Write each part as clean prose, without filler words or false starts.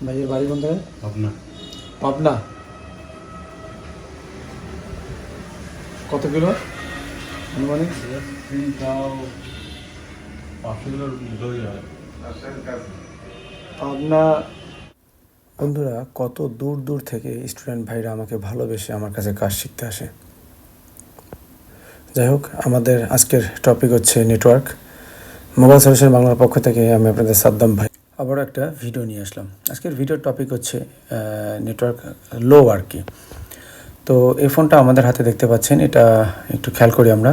ভাইয়ের বাড়ি কোন জায়গায়? পাবনা। পাবনা। কত কিলো আনুমানিক? তাও 500 কিলোর দই হয়। পাবনা। বন্ধুরা, কত দূর দূর থেকে স্টুডেন্ট ভাইরা আমাকে ভালোবেসে আমার কাছে কাজ শিখতে আসে। যাই হোক, আমাদের আজকের টপিক হচ্ছে নেটওয়ার্ক। মোবাইল সলিউশন বাংলার পক্ষ থেকে আমি আপনাদের সাদ্দাম ভাই আবারও একটা ভিডিও নিয়ে আসলাম। আজকের ভিডিওর টপিক হচ্ছে নেটওয়ার্ক লো আর কি। তো এই ফোনটা আমাদের হাতে দেখতে পাচ্ছেন, এটা একটু খেয়াল করি আমরা,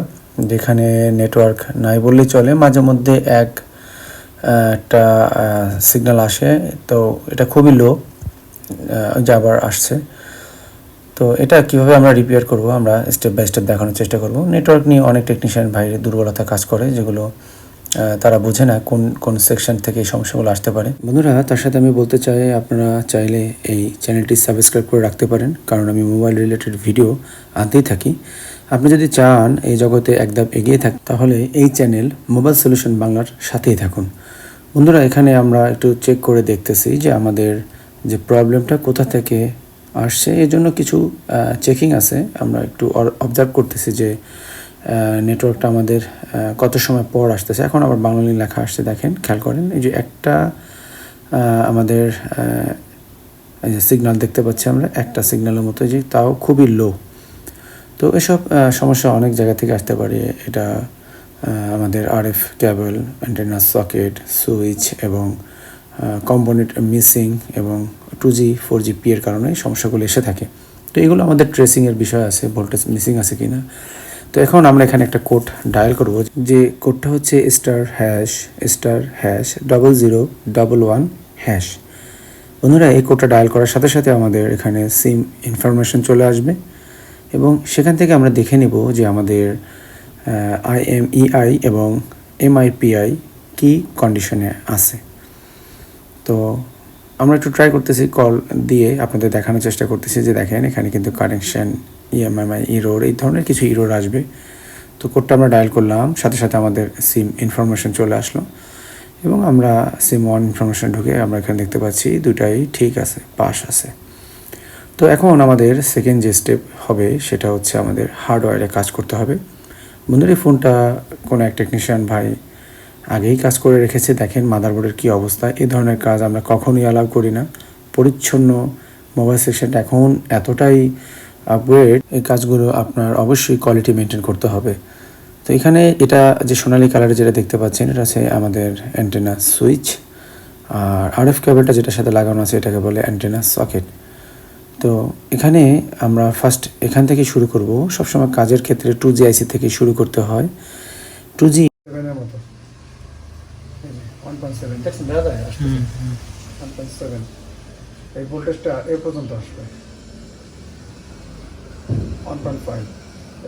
যেখানে নেটওয়ার্ক নাই বললেই চলে, মাঝে মধ্যে একটা সিগন্যাল আসে। তো এটা খুবই লো, যা আবার আসছে। তো এটা কীভাবে আমরা রিপেয়ার করব, আমরা স্টেপ বাই স্টেপ দেখানোর চেষ্টা করব। নেটওয়ার্ক নিয়ে অনেক টেকনিশিয়ান ভাইয়ের দুর্বলতা কাজ করে, যেগুলো তারা বোঝে না কোন সেকশন থেকে এই সমস্যাগুলো আসতে পারে। বন্ধুরা, তার সাথে আমি বলতে চাই, আপনারা চাইলে এই চ্যানেলটি সাবস্ক্রাইব করে রাখতে পারেন, কারণ আমি মোবাইল রিলেটেড ভিডিও আনতেই থাকি। আপনি যদি চান এই জগতে একদম এগিয়ে থাক, তাহলে এই চ্যানেল মোবাইল সলিউশন বাংলার সাথেই থাকুন। বন্ধুরা, এখানে আমরা একটু চেক করে দেখতেছি যে আমাদের যে প্রবলেমটা কোথা থেকে আসছে। এই জন্য কিছু চেকিং আছে, আমরা একটু অবজার্ভ করতেছি যে নেটওয়ার্কটা আমাদের কত সময় পর আসতেছে। এখন আবার বাংলালি লেখা আসছে, দেখেন, খেয়াল করেন। এই যে একটা আমাদের এই যে সিগন্যাল দেখতে পাচ্ছি আমরা, একটা সিগন্যালের মতো, যে তাও খুবই লো। তো এসব সমস্যা অনেক জায়গা থেকে আসতে পারে। এটা আমাদের আরএফ কেবল, অ্যান্টেনা, সকেট, সুইচ এবং কম্পোনেন্ট মিসিং এবং 2G 4GP এর কারণে সমস্যাগুলো এসে থাকে। তো এগুলো আমাদের ট্রেসিংয়ের বিষয় আছে, ভোল্টেজ মিসিং আছে কি না। তো এখন আমরা এখানে একটা কোড ডায়াল করব, যে কোডটা হচ্ছে ***0011#। বন্ধুরা, এই কোডটা ডায়াল করার সাথে সাথে আমাদের এখানে সিম ইনফরমেশন চলে আসবে, এবং সেখান থেকে আমরা দেখে নিব যে আমাদের IMEI এবং MIPI কি কন্ডিশনে আছে। তো আমরা একটু ট্রাই করতেছি, কল দিয়ে আপনাদের দেখানোর চেষ্টা করতেছি যে দেখেন, এখানে কিন্তু কানেকশন, EMMI ইরোর, এই ধরনের কিছু ইরোর আসবে। তো কোডটা আমরা ডায়াল করলাম, সাথে সাথে আমাদের সিম ইনফরমেশন চলে আসলো, এবং আমরা সিম ওয়ান ইনফরমেশন ঢুকে আমরা এখানে দেখতে পাচ্ছি দুটাই ঠিক আছে, পাস আছে। তো এখন আমাদের সেকেন্ড যে স্টেপ হবে সেটা হচ্ছে আমাদের হার্ডওয়্যারে কাজ করতে হবে। বন্ধুরা, এই ফোনটা কোনো এক টেকনিশিয়ান ভাই আগেই কাজ করে রেখেছে, দেখেন মাদারবোর্ডের কী অবস্থা। এই ধরনের কাজ আমরা কখনোই অ্যালাউ করি না। পরিচ্ছন্ন মোবাইল সেকশনটা এখন এতটাই আপগ্রেড, এই কাজগুলো আপনার অবশ্যই কোয়ালিটি মেনটেন করতে হবে। তো এখানে এটা যে সোনালি কালারে যেটা দেখতে পাচ্ছেন, এটা আছে আমাদের অ্যান্টেনা সুইচ, আর আরএফ কেবলটা যেটার সাথে লাগানো আছে এটাকে বলে অ্যান্টেনা সকেট। তো এখানে আমরা ফার্স্ট এখান থেকে শুরু করব। সবসময় কাজের ক্ষেত্রে 2G IC থেকে শুরু করতে হয়। 2G 7 মতো, 1.7 দেখছেন দাদা, 1.7 এই ভোল্টেজটা এ পর্যন্ত আসবে। 1.5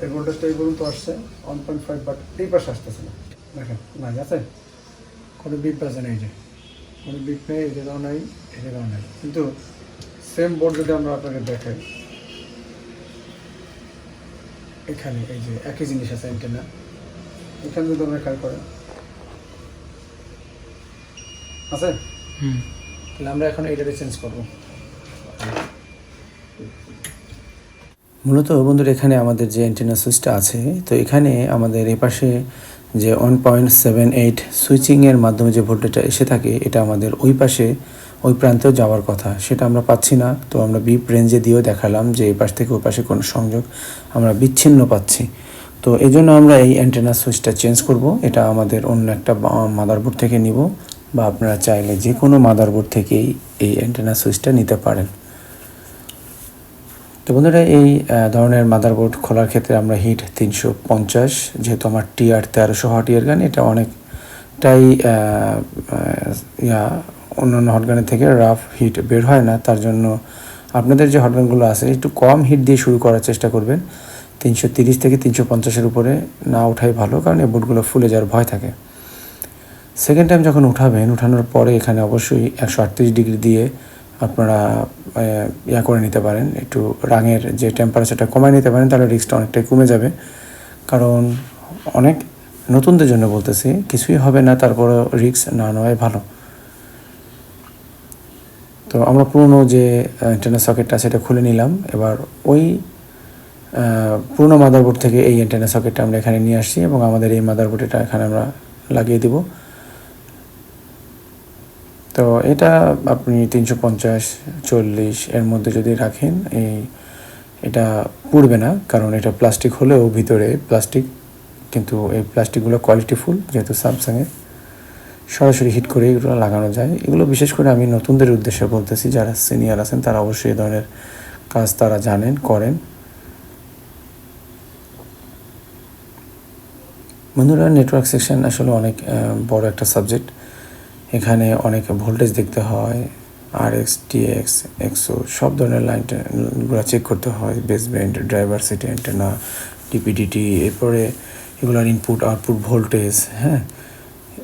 এই ভোল্টেজটা এই পর্যন্ত আসছে, 1.5, বাট এই পাশে আসতেছে না। দেখেন, নাই আছে, কোনো বিপ আছে না, এই যে কোনো বিপ নেই, এই জায়গাও নাই, এই জায়গাও নাই। কিন্তু সেম বোর্ড যদি আমরা আপনাকে দেখাই, এখানে এই যে একই জিনিস আছে, অ্যান্টেনা, এখানে যদি আমরা খেয়াল করেন আছে, তাহলে আমরা এখন এইটাতে চেঞ্জ করবো। মূলত বন্ধুরা, এখানে আমাদের যে অ্যান্টেনা সুইচটা আছে, তো এখানে আমাদের এপাশে যে 1.78 সুইচিংয়ের মাধ্যমে যে ভোল্টেজটা এসে থাকে, এটা আমাদের ওই পাশে ওই প্রান্তেও যাওয়ার কথা, সেটা আমরা পাচ্ছি না। তো আমরা বিপ রেঞ্জে দিয়েও দেখালাম যে এই পাশ থেকে ওই পাশে কোনো সংযোগ আমরা বিচ্ছিন্ন পাচ্ছি। তো এই জন্য আমরা এই অ্যান্টেনা সুইচটা চেঞ্জ করব। এটা আমাদের অন্য একটা মাদারবোর্ড থেকে নিব, বা আপনারা চাইলে যে কোনো মাদারবোর্ড থেকেই এই অ্যান্টেনা সুইচটা নিতে পারেন। তো বন্ধুরা, এই ধরনের মাদারবোর্ড খোলার ক্ষেত্রে আমরা হিট 350, যেহেতু আমার TR1300 হট ইয়ার গান, এটা অনেকটাই অন্যান্য হটগানের থেকে রাফ হিট বের হয় না। তার জন্য আপনাদের যে হটগানগুলো আছে একটু কম হিট দিয়ে শুরু করার চেষ্টা করবেন। 330 থেকে 350-এর উপরে না ওঠাই ভালো, কারণ এই বোর্ডগুলো ফুলে যাওয়ার ভয় থাকে। সেকেন্ড টাইম যখন উঠাবেন, উঠানোর পরে এখানে অবশ্যই 138 ডিগ্রি দিয়ে আপনারা করে নিতে পারেন, একটু রাঙের যে টেম্পারেচারটা কমায় নিতে পারেন, তাহলে রিস্কটা অনেকটাই কমে যাবে। কারণ অনেক নতুনদের জন্য বলতেছি, কিছুই হবে না, তারপরেও রিস্ক না নেওয়াই ভালো। তো আমরা পুরনো যে অ্যান্টেনা সকেটটা সেটা খুলে নিলাম। এবার ওই পুরনো মাদারবোর্ড থেকে এই অ্যান্টেনা সকেটটা আমরা এখানে নিয়ে আসছি এবং আমাদের এই মাদারবোর্ডটা এখানে আমরা লাগিয়ে দিব। তো এটা আপনি 350-40 এর মধ্যে যদি রাখেন এটা পুড়বে না, কারণ এটা প্লাস্টিক হলেও ভিতরে প্লাস্টিক, কিন্তু এই প্লাস্টিকগুলো কোয়ালিটিফুল যেহেতু স্যামসাংয়ের, সরাসরি হিট করে এগুলো লাগানো যায়। এগুলো বিশেষ করে আমি নতুনদের উদ্দেশ্যে বলতেছি, যারা সিনিয়র আছেন তারা অবশ্যই এই ধরনের কাজ তারা জানেন, করেন। বন্ধুরা, নেটওয়ার্ক সেকশন আসলে অনেক বড় একটা সাবজেক্ট। এখানে অনেক ভোল্টেজ দেখতে হয়, RX, TX, EXO সব ধরনের লাইনগুলো চেক করতে হয়, বেসব্যান্ড, ডাইভারসিটি অ্যান্টেনা, DPDT, এরপরে এগুলোর ইনপুট আউটপুট ভোল্টেজ, হ্যাঁ,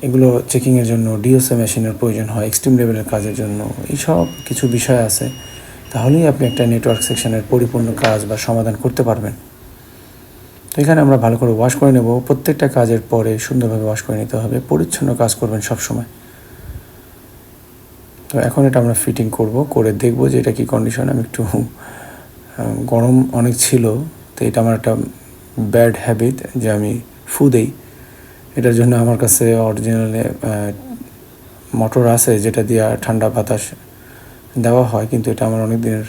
এগুলো চেকিংয়ের জন্য DSO মেশিনের প্রয়োজন হয় এক্সট্রিম লেভেলের কাজের জন্য। এইসব কিছু বিষয় আছে, তাহলেই আপনি একটা নেটওয়ার্ক সেকশনের পরিপূর্ণ কাজ বা সমাধান করতে পারবেন। তো এখানে আমরা ভালো করে ওয়াশ করে নেব। প্রত্যেকটা কাজের পরে সুন্দরভাবে ওয়াশ করে নিতে হবে, পরিচ্ছন্ন কাজ করবেন সব সময়। তো এখন এটা আমরা ফিটিং করে দেখব যে এটা কি কন্ডিশন। আমি একটু গরম অনেক ছিল, তো এটা আমার একটা ব্যাড হ্যাবিট যে আমি ফু দেই। এটার জন্য আমার কাছে অরিজিনালে মোটর আছে যেটা দিয়ে ঠান্ডা বাতাস দেওয়া হয়, কিন্তু এটা আমার অনেক দিনের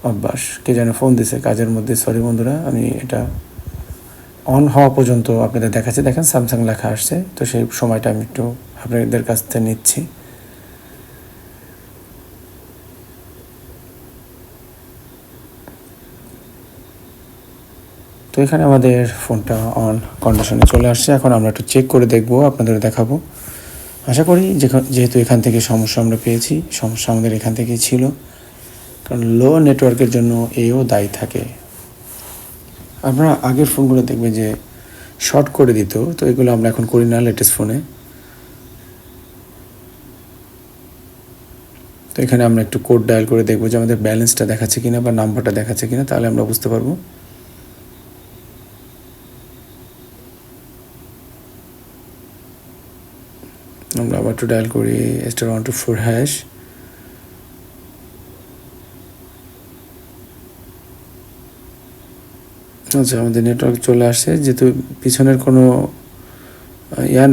অভ্যাস। কে যেন ফোন দিছে কাজের মধ্যে, সরি বন্ধুরা। আমি এটা অন হওয়া পর্যন্ত আপনাদের দেখাচ্ছি, দেখেন স্যামসাং লেখা আসছে, তো সেই সময়টা আমি একটু আপনাদের কাছ থেকে নিচ্ছি। তো এখানে আমাদের ফোনটা অন কন্ডিশনে চলে আসছে। এখন আমরা একটু চেক করে দেখব, আপনাদের দেখাবো। আশা করি যেহেতু এখান থেকে সমস্যা আমরা পেয়েছি, সমস্যা আমাদের এখান থেকেই ছিল, কারণ লো নেটওয়ার্কের জন্য এও দায়ী থাকে। আপনারা আগের ফোনগুলো দেখবেন যে শর্ট করে দিত, তো এগুলো আমরা এখন করি না লেটেস্ট ফোনে। তো এখানে আমরা একটু কোড ডায়াল করে দেখবো যে আমাদের ব্যালেন্সটা দেখাচ্ছে কিনা বা নাম্বারটা দেখাচ্ছে কিনা, তাহলে আমরা বুঝতে পারবো। আমরা আবার একটু ডায়াল করি *124#। আচ্ছা, আমাদের নেটওয়ার্ক চলে আসছে। যেহেতু পিছনের কোনো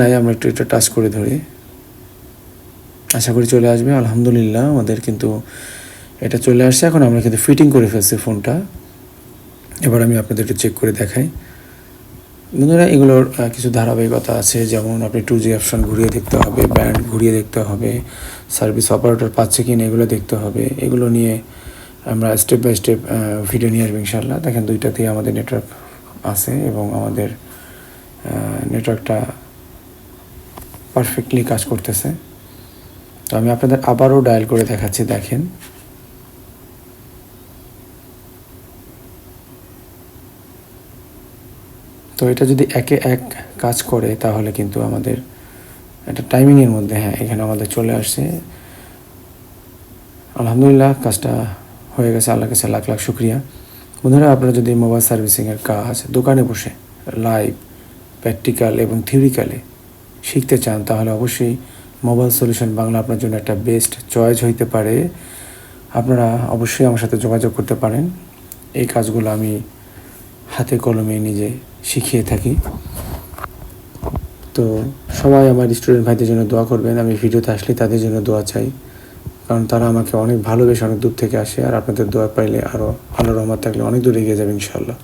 নাই, আমরা একটু এটা টাচ করে ধরি, আশা করি চলে আসবে। আলহামদুলিল্লাহ, আমাদের কিন্তু এটা চলে আসছে। এখন আমরা কিন্তু ফিটিং করে ফেলছি ফোনটা। এবার আমি আপনাদের একটু চেক করে দেখাই। বন্ধুরা, এগুলোর কিছু ধারাবাহিকতা আছে, যেমন আপনি 2G অপশন ঘুরিয়ে দেখতে হবে, ব্যান্ড ঘুরিয়ে দেখতে হবে, সার্ভিস অপারেটর পাচ্ছে কিনা এগুলো দেখতে হবে। এগুলো নিয়ে আমরা স্টেপ বাই স্টেপ ভিডিও নিয়ে আসবো ইনশাল্লাহ। দেখেন দুইটাতেই আমাদের নেটওয়ার্ক আছে এবং আমাদের নেটওয়ার্কটা পারফেক্টলি কাজ করতেছে। তো আমি আপনাদের আবারও ডায়াল করে দেখাচ্ছি, দেখেন। তো এটা যদি একে এক কাজ করে তাহলে কিন্তু আমাদের একটা টাইমিংয়ের মধ্যে, হ্যাঁ, এখানে আমাদের চলে আসছে। আলহামদুলিল্লাহ, কাজটা হয়ে গেছে, আল্লাহর কাছে লাখ লাখ শুক্রিয়া। বন্ধুরা, আপনারা যদি মোবাইল সার্ভিসিংয়ের কাজ দোকানে বসে লাইভ, প্র্যাকটিক্যাল এবং থিওরিক্যালে শিখতে চান, তাহলে অবশ্যই মোবাইল সলিউশন বাংলা আপনার জন্য একটা বেস্ট চয়েস হইতে পারে। আপনারা অবশ্যই আমার সাথে যোগাযোগ করতে পারেন। এই কাজগুলো আমি হাতে কলমে নিজে শিখিয়ে থাকি। তো সবাই আমার স্টুডেন্ট ভাইদের জন্য দোয়া করবেন। আমি ভিডিওতে আসলে তাদের জন্য দোয়া চাই, কারণ তারা আমাকে অনেক ভালোবেসে অনেক দূর থেকে আসে, আর আপনাদের দোয়া পাইলে আরও আল্লাহর রহমত থাকলে অনেক দূর এগিয়ে যাবে ইনশাআল্লাহ।